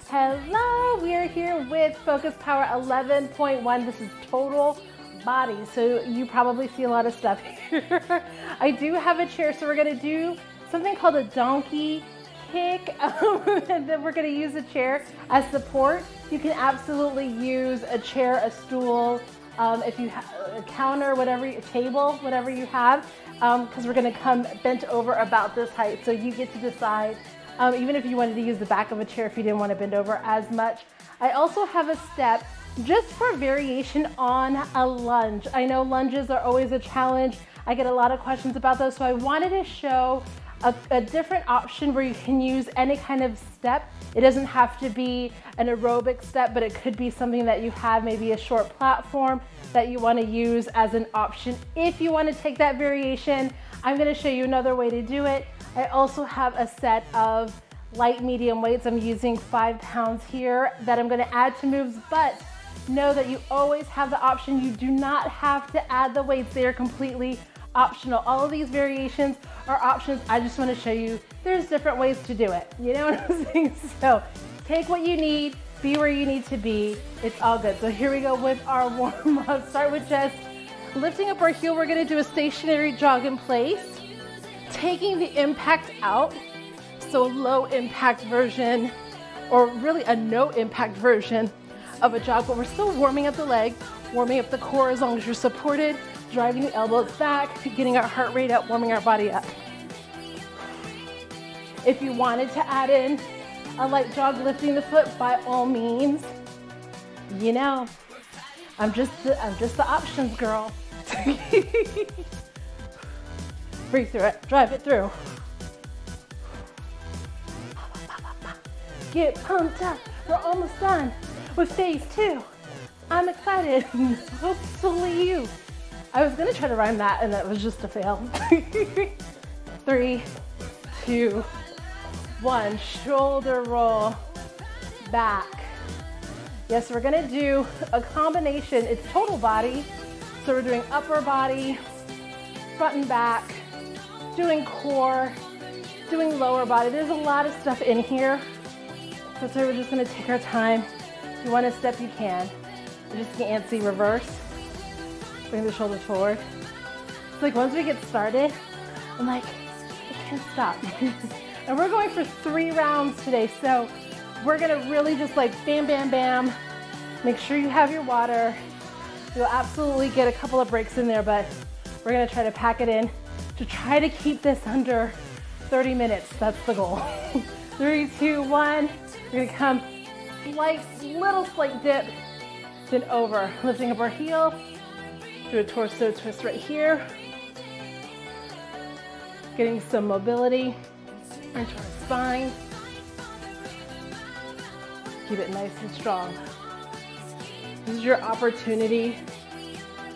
Hello, we are here with Focus Power 11.1. This is total body, so you probably see a lot of stuff here. I do have a chair, so we're gonna do something called a donkey kick, and then we're gonna use a chair as support. You can absolutely use a chair, a stool, if you have a counter, whatever, a table, whatever you have, because we're gonna come bent over about this height, so you get to decide. Even if you wanted to use the back of a chair if you didn't want to bend over as much. I also have a step just for variation on a lunge. I know lunges are always a challenge. I get a lot of questions about those, so I wanted to show a different option where you can use any kind of step. It doesn't have to be an aerobic step, but it could be something that you have, maybe a short platform that you want to use as an option. If you want to take that variation, I'm going to show you another way to do it. I also have a set of light medium weights. I'm using 5 pounds here that I'm going to add to moves, but know that you always have the option. You do not have to add the weights. They are completely optional. All of these variations are options. I just want to show you there's different ways to do it. You know what I'm saying? So take what you need, be where you need to be. It's all good. So here we go with our warm up. Start with just lifting up our heel. We're going to do a stationary jog in place. Taking the impact out, so a low impact version, or really a no impact version of a jog, but we're still warming up the leg, warming up the core as long as you're supported, driving the elbows back, getting our heart rate up, warming our body up. If you wanted to add in a light jog lifting the foot, by all means, you know, I'm just the options girl. Breathe through it, drive it through. Get pumped up, we're almost done with phase 2. I'm excited, hopefully you. I was gonna try to rhyme that and that was just a fail. 3, 2, 1, shoulder roll, back. Yes, we're gonna do a combination, it's total body. So we're doing upper body, front and back, doing core, doing lower body. There's a lot of stuff in here. That's why we're just gonna take our time. If you want to step, you can. We're just gonna antsy, reverse. Bring the shoulders forward. It's like once we get started, I'm like, I can't stop. And we're going for 3 rounds today. So we're gonna really just like bam, bam, bam. Make sure you have your water. You'll absolutely get a couple of breaks in there, but we're gonna try to pack it in to try to keep this under 30 minutes. That's the goal. 3, 2, 1. We're gonna come little slight dip, then over. Lifting up our heel, do a torso twist right here. Getting some mobility into our spine. Keep it nice and strong. This is your opportunity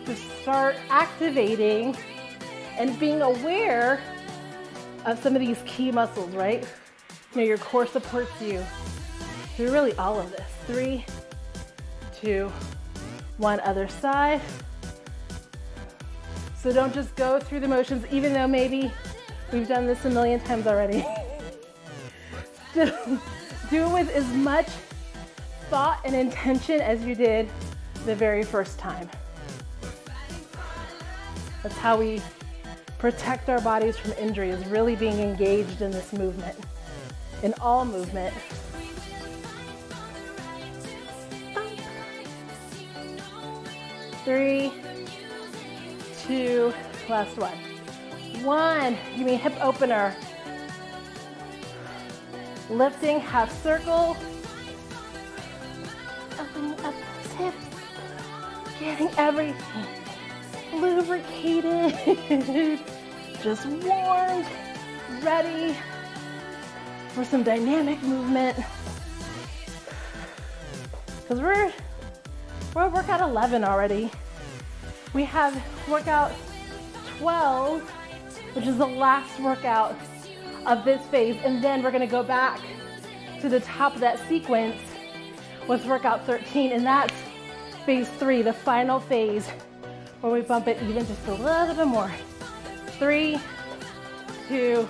to start activating and being aware of some of these key muscles, right? You know, your core supports you through really all of this. 3, 2, 1, other side. So don't just go through the motions, even though maybe we've done this a million times already. Do it with as much thought and intention as you did the very first time. That's how we protect our bodies from injury, is really being engaged in this movement, in all movement. 3, 2, last one. 1, give me a hip opener. Lifting half circle. Opening up those hips. Getting everything lubricated. Just warmed, ready for some dynamic movement. Because we're at workout 11 already. We have workout 12, which is the last workout of this phase, and then we're gonna go back to the top of that sequence with workout 13, and that's phase 3, the final phase, where we bump it even just a little bit more. 3, 2,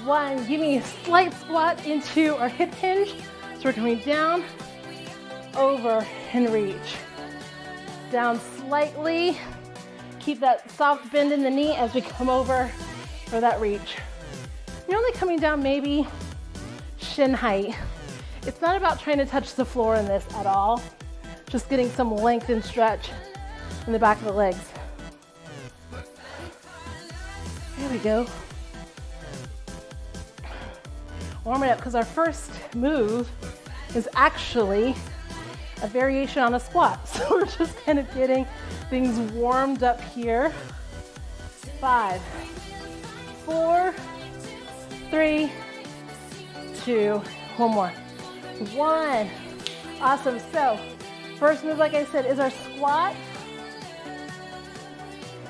1. Give me a slight squat into our hip hinge. So So we're coming down, over, and reach. Down slightly. Keep that soft bend in the knee as we come over for that reach. You're only coming down maybe shin height. It's not about trying to touch the floor in this at all. Just getting some length and stretch in the back of the legs. There we go. Warm it up, because our first move is actually a variation on a squat. So we're just kind of getting things warmed up here. 5, 4, 3, 2, one more. 1. Awesome. So first move, like I said, is our squat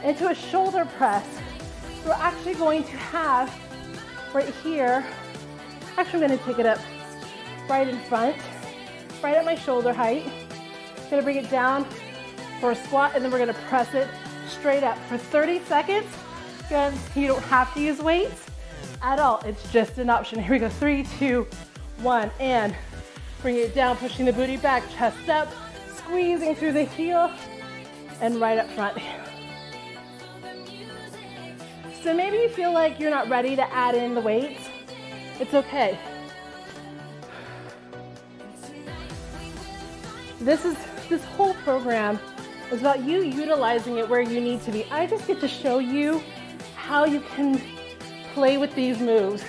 into a shoulder press. So we're actually going to have right here, actually I'm going to take it up right in front, right at my shoulder height. Going to bring it down for a squat, and then we're going to press it straight up for 30 seconds. Again, you don't have to use weights at all. It's just an option. Here we go. 3, 2, 1, and bring it down, pushing the booty back, chest up, squeezing through the heel, and right up front. So maybe you feel like you're not ready to add in the weights. It's okay. This whole program is about you utilizing it where you need to be. I just get to show you how you can play with these moves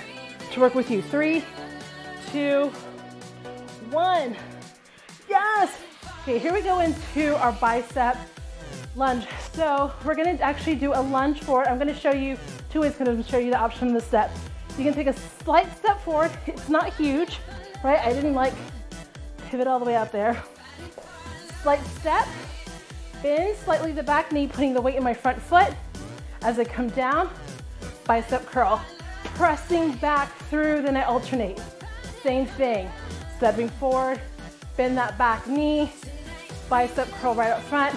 to work with you. 3, 2, 1. Yes. Okay, here we go into our bicep lunge. So we're going to actually do a lunge forward. I'm going to show you 2 ways. I'm going to show you the option of the step. You can take a slight step forward. It's not huge, right? I didn't like pivot all the way out there. Slight step, bend slightly the back knee, putting the weight in my front foot. As I come down, bicep curl, pressing back through, then I alternate. Same thing, stepping forward, bend that back knee, bicep curl right up front,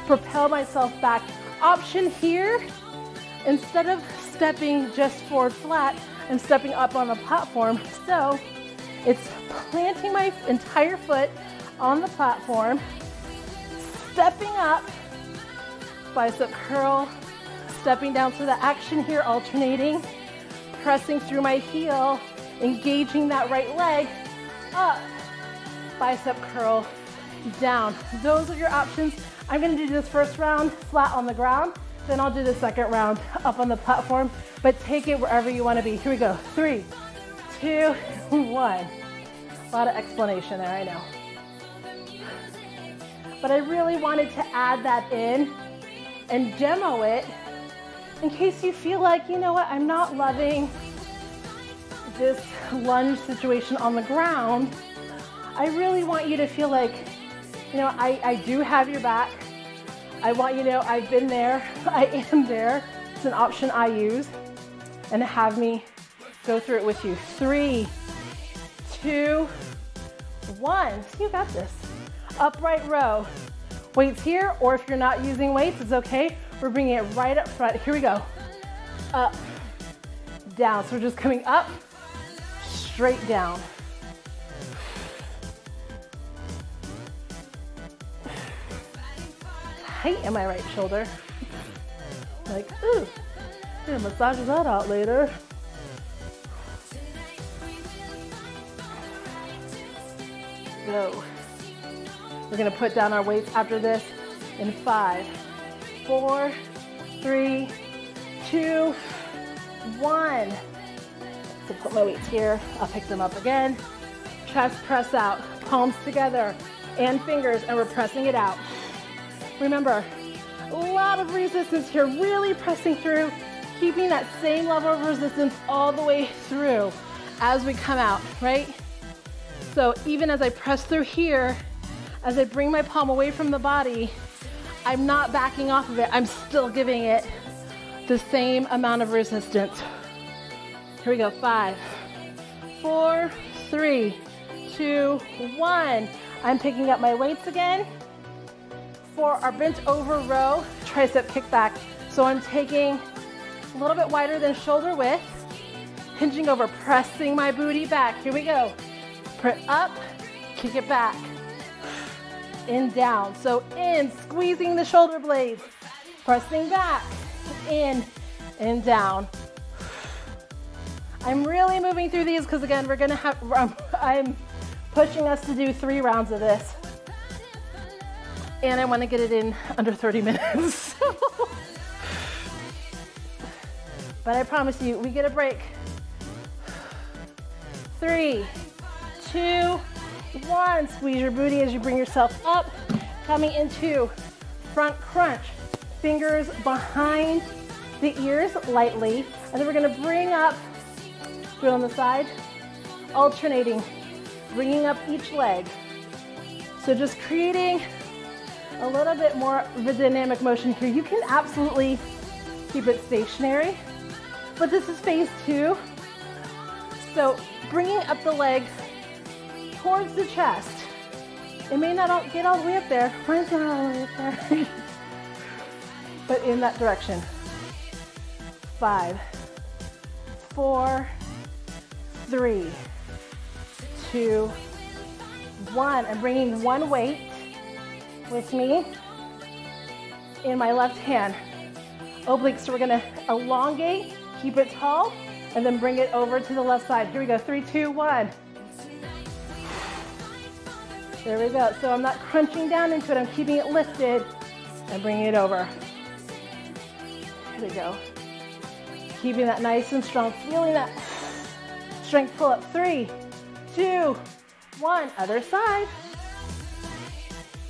propel myself back. Option here, instead of stepping just forward flat, I'm stepping up on the platform. So it's planting my entire foot on the platform, stepping up, bicep curl, stepping down. So the action here, alternating, pressing through my heel, engaging that right leg, up, bicep curl, down. Those are your options. I'm going to do this first round flat on the ground, then I'll do the second round up on the platform, but take it wherever you want to be. Here we go. 3, 2, 1. A lot of explanation there, I know. But I really wanted to add that in and demo it in case you feel like, you know what, I'm not loving this lunge situation on the ground. I really want you to feel like, you know, I do have your back. I want you to know I've been there, I am there. It's an option I use, and have me go through it with you. 3, 2, 1. So you got this. Upright row. Weights here, or if you're not using weights, it's okay. We're bringing it right up front. Here we go. Up, down. So we're just coming up, straight down. Height in my right shoulder. Like, ooh, I'm gonna massage that out later. Go. We're gonna put down our weights after this in 5, 4, 3, 2, 1. So put my weights here. I'll pick them up again. Chest press out, palms together and fingers, and we're pressing it out. Remember, a lot of resistance here, really pressing through, keeping that same level of resistance all the way through as we come out, right? So even as I press through here, as I bring my palm away from the body, I'm not backing off of it. I'm still giving it the same amount of resistance. Here we go. 5, 4, 3, 2, 1. I'm picking up my weights again for our bent over row tricep kickback. So I'm taking a little bit wider than shoulder width, hinging over, pressing my booty back. Here we go. Up, kick it back, in, down. So in, squeezing the shoulder blades, pressing back, in, and down. I'm really moving through these because again, we're gonna have, I'm pushing us to do 3 rounds of this. And I wanna get it in under 30 minutes. But I promise you, we get a break. 3, 2, 1. Squeeze your booty as you bring yourself up. Coming into front crunch. Fingers behind the ears lightly. And then we're gonna bring up, do it on the side, alternating, bringing up each leg. So just creating a little bit more of a dynamic motion here. You can absolutely keep it stationary, but this is phase 2. So bringing up the leg towards the chest. It may not get all the way up there. Mine's not all the way up there. But in that direction. 5, 4, 3, 2, 1. I'm bringing one weight with me in my left hand. Obliques, so we're gonna elongate, keep it tall, and then bring it over to the left side. Here we go, 3, 2, 1. There we go. So I'm not crunching down into it, I'm keeping it lifted and bringing it over. Here we go. Keeping that nice and strong, feeling that strength pull up. 3, 2, 1, other side.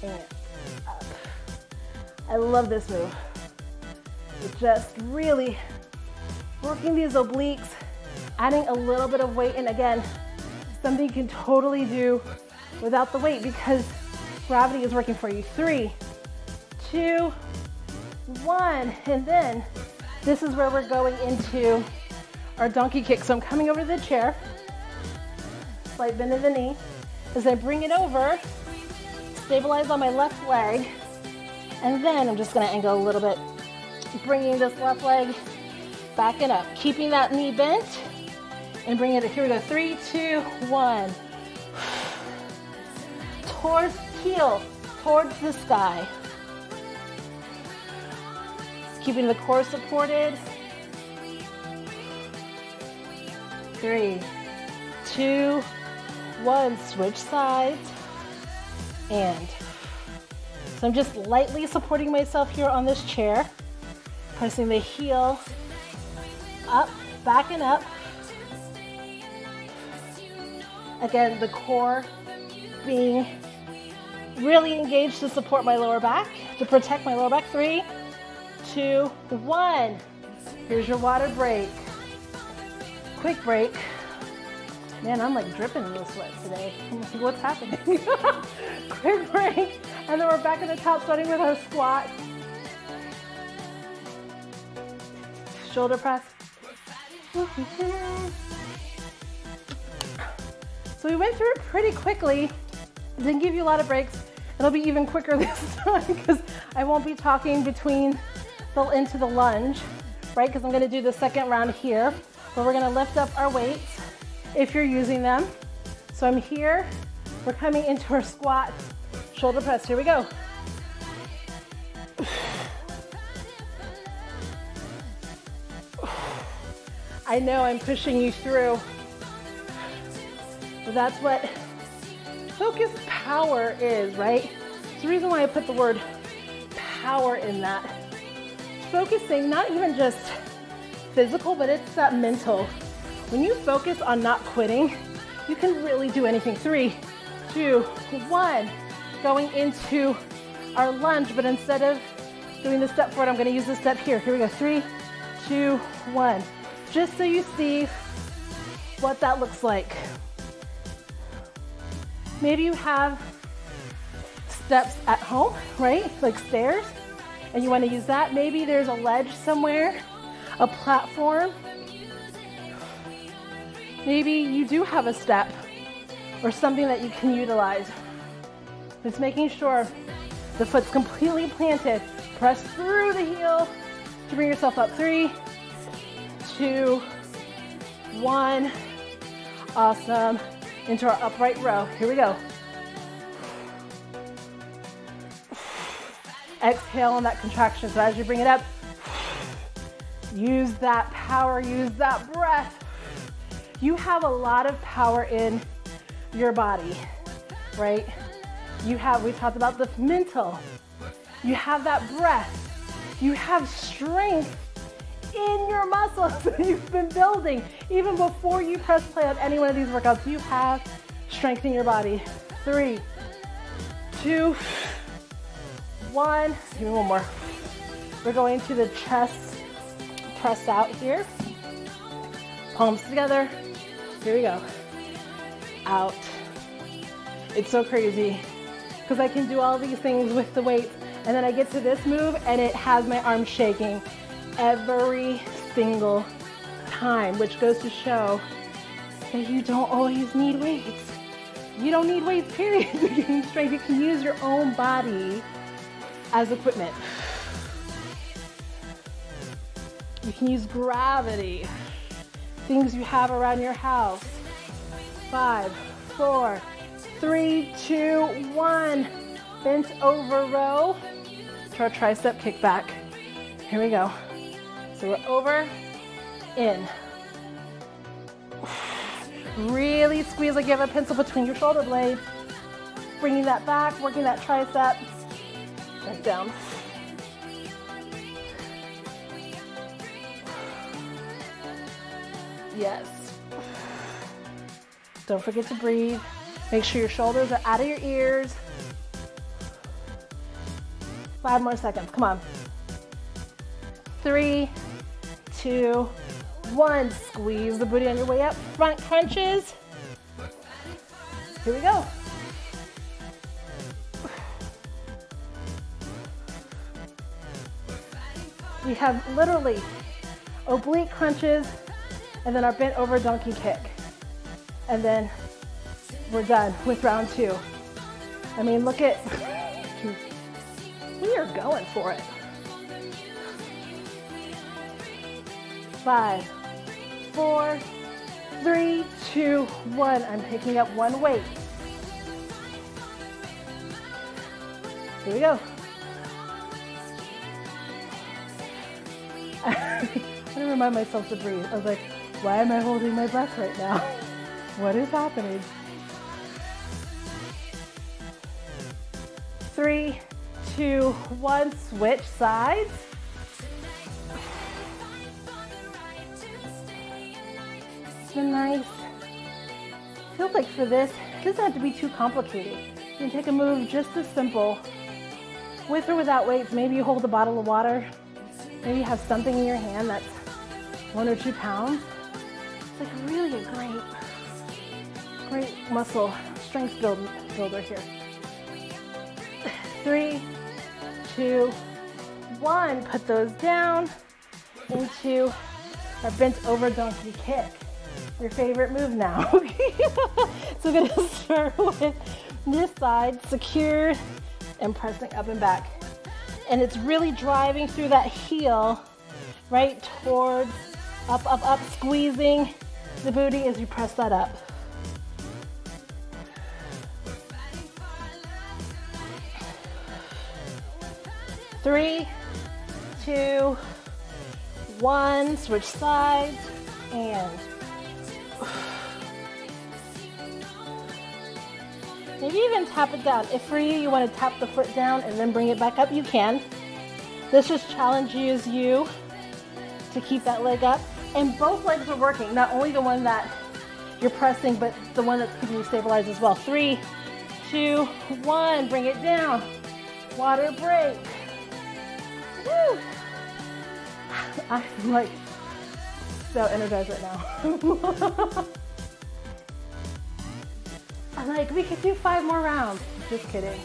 And up. I love this move. It's just really working these obliques, adding a little bit of weight, and again, something you can totally do without the weight because gravity is working for you. 3, 2, 1, and then this is where we're going into our donkey kick. So I'm coming over to the chair, slight bend of the knee. As I bring it over, stabilize on my left leg, and then I'm just gonna angle a little bit, bringing this left leg back and up, keeping that knee bent, and bring it, here we go, 3, 2, 1. Towards heel, towards the sky. Keeping the core supported. 3, 2, 1, switch sides, and so I'm just lightly supporting myself here on this chair, pressing the heel up, back and up. Again, the core being really engaged to support my lower back, to protect my lower back. 3, 2, 1. Here's your water break. Quick break. Man, I'm like dripping in the sweat today. I'm like, what's happening? Quick break. And then we're back at the top, starting with our squat. Shoulder press. So we went through it pretty quickly. Didn't give you a lot of breaks. It'll be even quicker this time because I won't be talking between into the lunge, right? Because I'm gonna do the second round here, where we're gonna lift up our weights if you're using them. So I'm here, we're coming into our squat, shoulder press. Here we go. I know I'm pushing you through, but that's what focused power is, right? It's the reason why I put the word power in that. Focusing, not even just physical, but it's that mental. When you focus on not quitting, you can really do anything. 3, 2, 1. Going into our lunge, but instead of doing the step forward, I'm gonna use the step here. Here we go, 3, 2, 1. Just so you see what that looks like. Maybe you have steps at home, right? Like stairs, and you want to use that. Maybe there's a ledge somewhere, a platform. Maybe you do have a step or something that you can utilize. Just making sure the foot's completely planted. Press through the heel to bring yourself up. 3, 2, 1. Awesome. Into our upright row. Here we go. exhale on that contraction. So as you bring it up, use that power, use that breath. You have a lot of power in your body, right? We talked about the mental. You have that breath. You have strength in your muscles that you've been building. Even before you press play on any one of these workouts, you have strength in your body. 3, 2, 1. Give me one more. We're going to the chest press out here. Palms together. Here we go. Out. It's so crazy because I can do all these things with the weights, and then I get to this move and it has my arms shaking every single time, which goes to show that you don't always need weights. You don't need weights, period, to gain strength. You can use your own body as equipment. You can use gravity, things you have around your house. 5, 4, 3, 2, 1. Bent over row to our tricep kickback. Here we go. So we're over, in. Really squeeze like you have a pencil between your shoulder blades. Bringing that back, working that tricep. Back down. Yes. Don't forget to breathe. Make sure your shoulders are out of your ears. 5 more seconds. Come on. 3, 2, 1. Squeeze the booty on your way up. Front crunches. Here we go. We have literally oblique crunches and then our bent over donkey kick. And then we're done with round 2. I mean, look at, we are going for it. 5, 4, 3, 2, 1. I'm picking up one weight. Here we go. I want to remind myself to breathe. I was like, why am I holding my breath right now? What is happening? 3, 2, 1. Switch sides. It's been nice. Feels like for this, it doesn't have to be too complicated. You can take a move just as simple, with or without weights. Maybe you hold a bottle of water. Maybe you have something in your hand that's 1 or 2 pounds. It's like really a great muscle strength builder here. 3, 2, 1. Put those down into our bent over donkey kick. Your favorite move now. So we're gonna start with this side, secured and pressing up and back. And it's really driving through that heel, right towards up, up, up, squeezing the booty as you press that up. Three, 2, 1. Switch sides and maybe even tap it down. If for you want to tap the foot down and then bring it back up, you can. This just challenges you to keep that leg up. And both legs are working, not only the one that you're pressing, but the one that's keeping you stabilized as well. 3, 2, 1. Bring it down. Water break. Woo. I'm like so energized right now. I'm like, we could do 5 more rounds. Just kidding.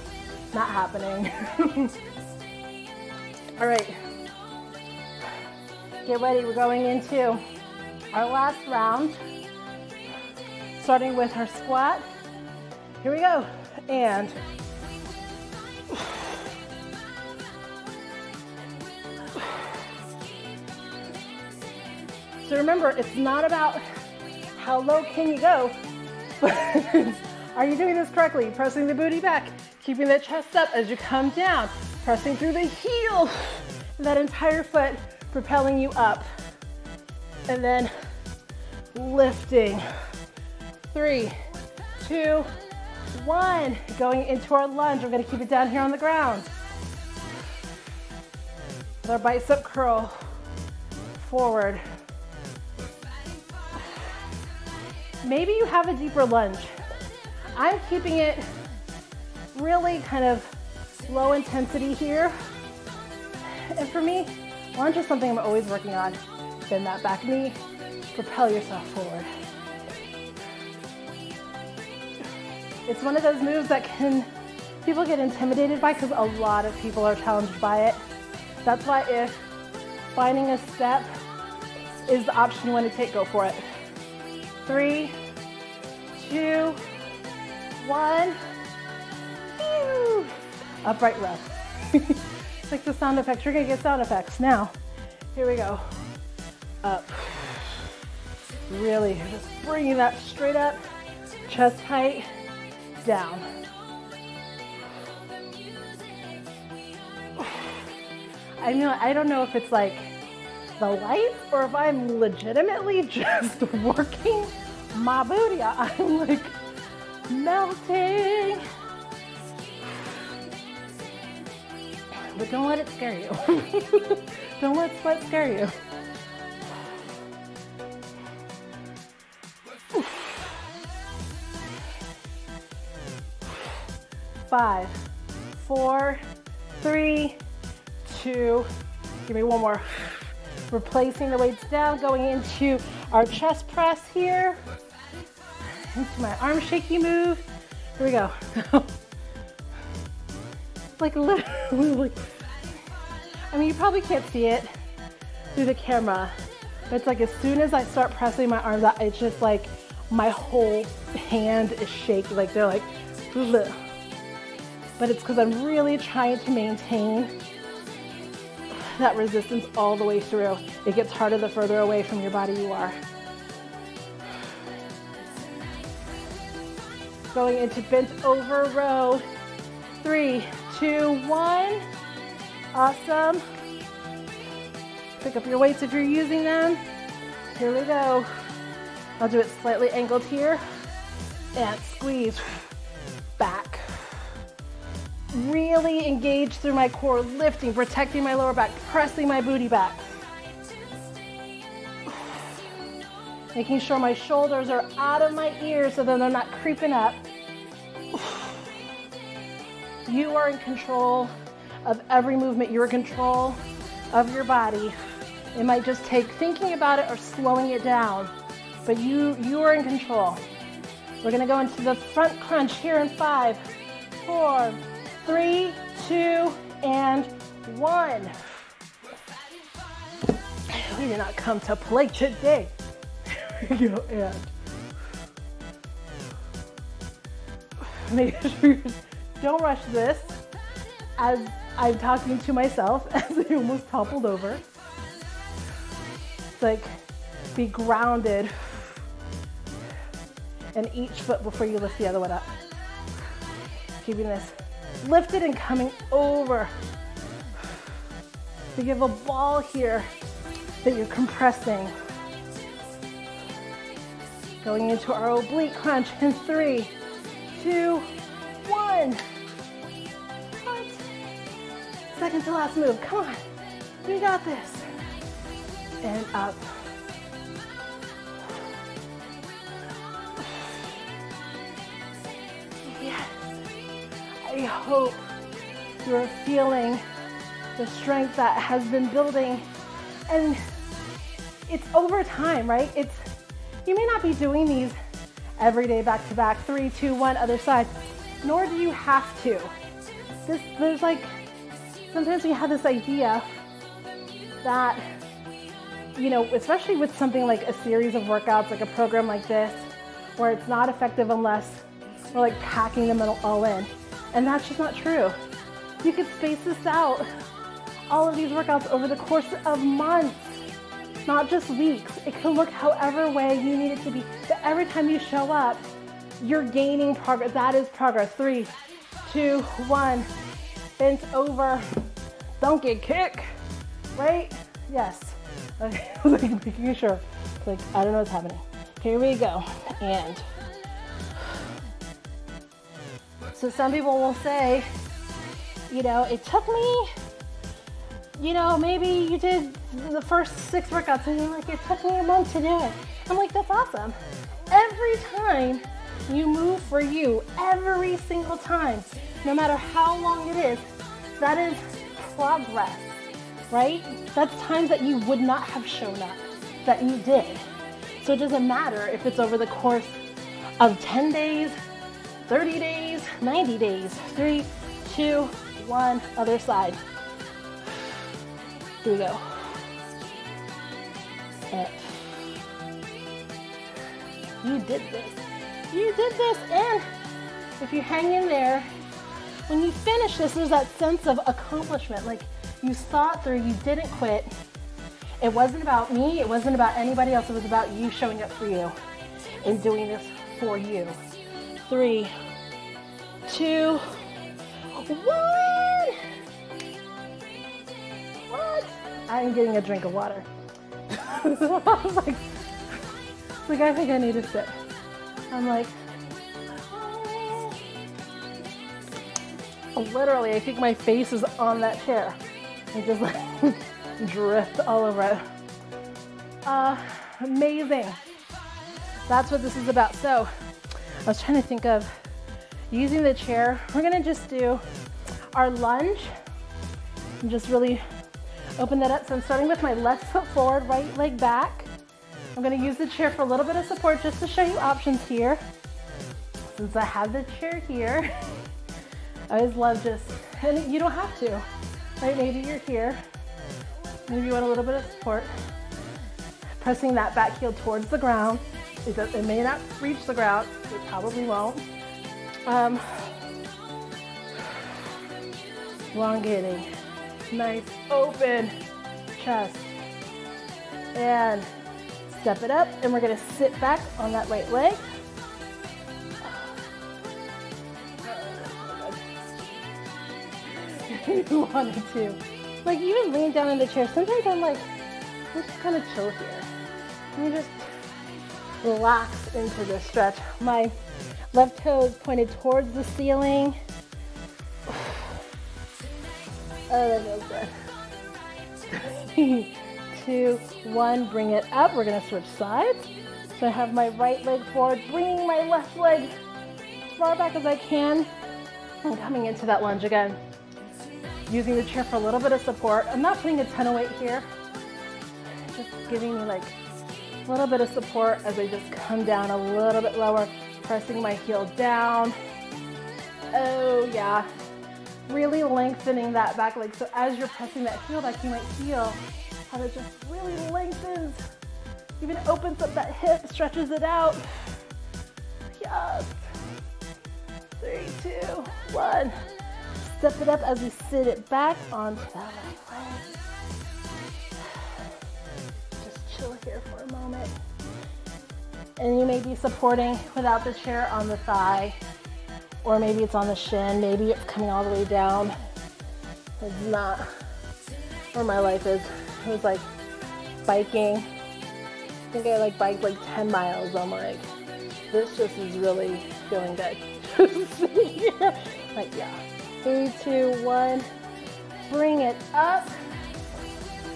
Not happening. All right. Get ready. We're going into our last round. Starting with our squat. Here we go. And so remember, it's not about how low can you go, but are you doing this correctly? Pressing the booty back, keeping the chest up as you come down. Pressing through the heel. And that entire foot propelling you up. And then lifting. 3, 2, 1. Going into our lunge. We're gonna keep it down here on the ground. With our bicep curl. Forward. Maybe you have a deeper lunge. I'm keeping it really kind of low intensity here. And for me, lunge is something I'm always working on. Bend that back knee, propel yourself forward. It's one of those moves that people get intimidated by because a lot of people are challenged by it. That's why if finding a step is the option you want to take, go for it. 3, 2, 1. Whew. Upright row. It's like the sound effects. You're gonna get sound effects. Now, here we go. Up. Really, just bringing that straight up, chest height, down. I don't know if it's like the light or if I'm legitimately just working my booty. I'm like melting. But don't let it scare you. Don't let sweat scare you. Five, 4, 3, 2, give me one more. Replacing the weights down, going into our chest press here. Into my arm shaky move. Here we go. Like literally, I mean, you probably can't see it through the camera, but it's like as soon as I start pressing my arms out, it's just like my whole hand is shaking. Like they're like, bleh. But it's because I'm really trying to maintain that resistance all the way through. It gets harder the further away from your body you are. Going into bent over row. 3, 2, 1. Awesome. Pick up your weights if you're using them. Here we go. I'll do it slightly angled here. And squeeze back. Really engage through my core, lifting, protecting my lower back, pressing my booty back. Making sure my shoulders are out of my ears so that they're not creeping up. You are in control of every movement. You're in control of your body. It might just take thinking about it or slowing it down, but you are in control. We're gonna go into the front crunch here in 5, 4, 3, 2, and 1. We did not come to play today. Here we go, and make sure you don't rush this as I'm talking to myself as I almost toppled over. It's like be grounded in each foot before you lift the other one up. Keeping this lifted and coming over. So you have a ball here that you're compressing. Going into our oblique crunch in 3, 2, 1. What? Second to last move. Come on. We got this. And up. Yes. I hope you're feeling the strength that has been building. And it's over time, right? You may not be doing these every day back to back, 3, 2, 1, other side, nor do you have to. There's like, sometimes we have this idea that, you know, especially with something like a series of workouts, like a program like this, where it's not effective unless we're like packing them all in. And that's just not true. You could space this out, all of these workouts over the course of months, not just weeks. It can look however way you need it to be. But every time you show up, you're gaining progress. That is progress. 3, 2, 1. bent over donkey kick, right? Yes. Okay, like making sure. Like, I don't know what's happening. Here we go. And so some people will say, you know, it took me, you know, maybe you did the first 6 workouts and you're like, it took me a month to do it. I'm like, that's awesome. Every time you move for you, every single time, no matter how long it is, that is progress, right? That's times that you would not have shown up, that you did. So it doesn't matter if it's over the course of 10 days, 30 days, 90 days. 3, 2, 1, other side. Here we go. You did this. You did this, and if you hang in there, when you finish this, there's that sense of accomplishment. Like, you saw it through, you didn't quit. It wasn't about me, it wasn't about anybody else, it was about you showing up for you and doing this for you. 3, 2, 1. What? I'm getting a drink of water. I was like, I think I need to sit. I'm like, literally, I think my face is on that chair. I just like drift all over it. Amazing. That's what this is about. So I was trying to think of using the chair. We're gonna just do our lunge and just really open that up. So I'm starting with my left foot forward, right leg back. I'm gonna use the chair for a little bit of support just to show you options here. Since I have the chair here, I always love just, and you don't have to, right? Maybe you're here. Maybe you want a little bit of support. Pressing that back heel towards the ground. It may not reach the ground. It probably won't. Elongating. Nice open chest. And step it up, and we're gonna sit back on that right leg. You wanted to. Like, even laying down in the chair, sometimes I'm like, let's just kind of chill here. Let me just relax into the stretch. My left toe is pointed towards the ceiling. Oh, that feels good. 3, 2, 1, bring it up. We're gonna switch sides. So I have my right leg forward, bringing my left leg as far back as I can, and coming into that lunge again. Using the chair for a little bit of support. I'm not putting a ton of weight here. Just giving me like a little bit of support as I just come down a little bit lower, pressing my heel down. Oh yeah. Really lengthening that back leg. So as you're pressing that heel back, you might feel how it just really lengthens. Even opens up that hip, stretches it out. Yes. 3, 2, 1. Step it up as we sit it back onto that right leg. Just chill here for a moment. And you may be supporting without the chair on the thigh, or maybe it's on the shin, maybe it's coming all the way down. It's not where my life is. It was like biking. I think I like biked like 10 miles. I'm like, this just is really feeling good. Like, yeah. 3, 2, 1, bring it up.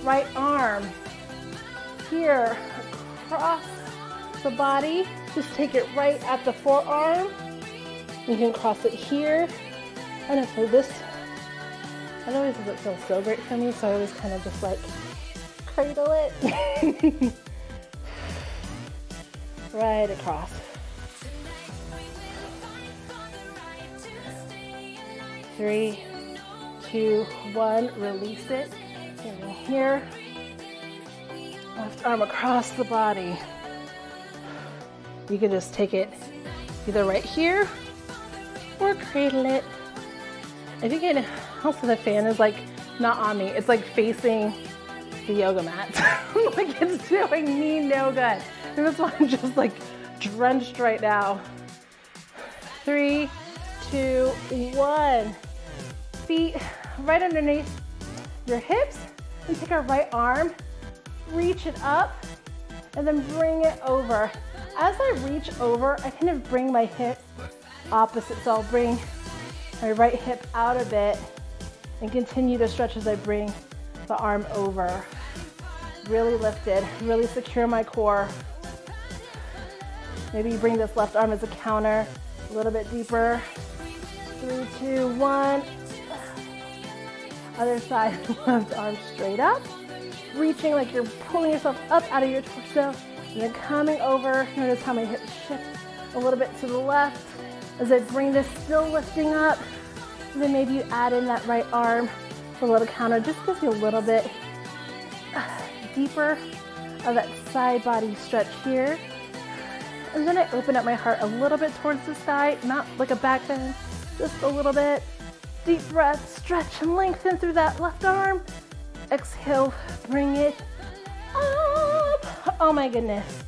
Right arm here across the body. Just take it right at the forearm. You can cross it here. And for this, it always doesn't feel so great for me, so I always kind of just like cradle it. Right across. 3, 2, 1, release it. And here, left arm across the body. You can just take it either right here or cradle it. I think it also, the fan is like not on me. It's like facing the yoga mat. Like, it's doing me no good. And that's why I'm just like drenched right now. 3, 2, 1. feet right underneath your hips, and take our right arm, reach it up, and then bring it over. As I reach over, I kind of bring my hip opposite. So I'll bring my right hip out a bit and continue to stretch as I bring the arm over. Really lifted, really secure my core. Maybe you bring this left arm as a counter, a little bit deeper. 3, 2, 1. Other side, left arm straight up. Reaching like you're pulling yourself up out of your torso, and then coming over. Notice how my hips shift a little bit to the left as I bring this, still lifting up. And then maybe you add in that right arm for a little counter. Just gives you a little bit deeper of that side body stretch here. And then I open up my heart a little bit towards the sky, not like a back bend, just a little bit. Deep breath, stretch and lengthen through that left arm. Exhale, bring it up. Oh my goodness.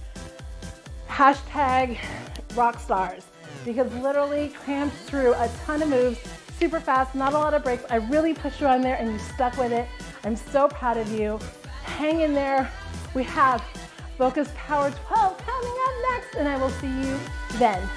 Hashtag rock stars, because literally crammed through a ton of moves, super fast, not a lot of breaks. I really pushed you on there and you stuck with it. I'm so proud of you. Hang in there. We have Focus Power 12 coming up next, and I will see you then.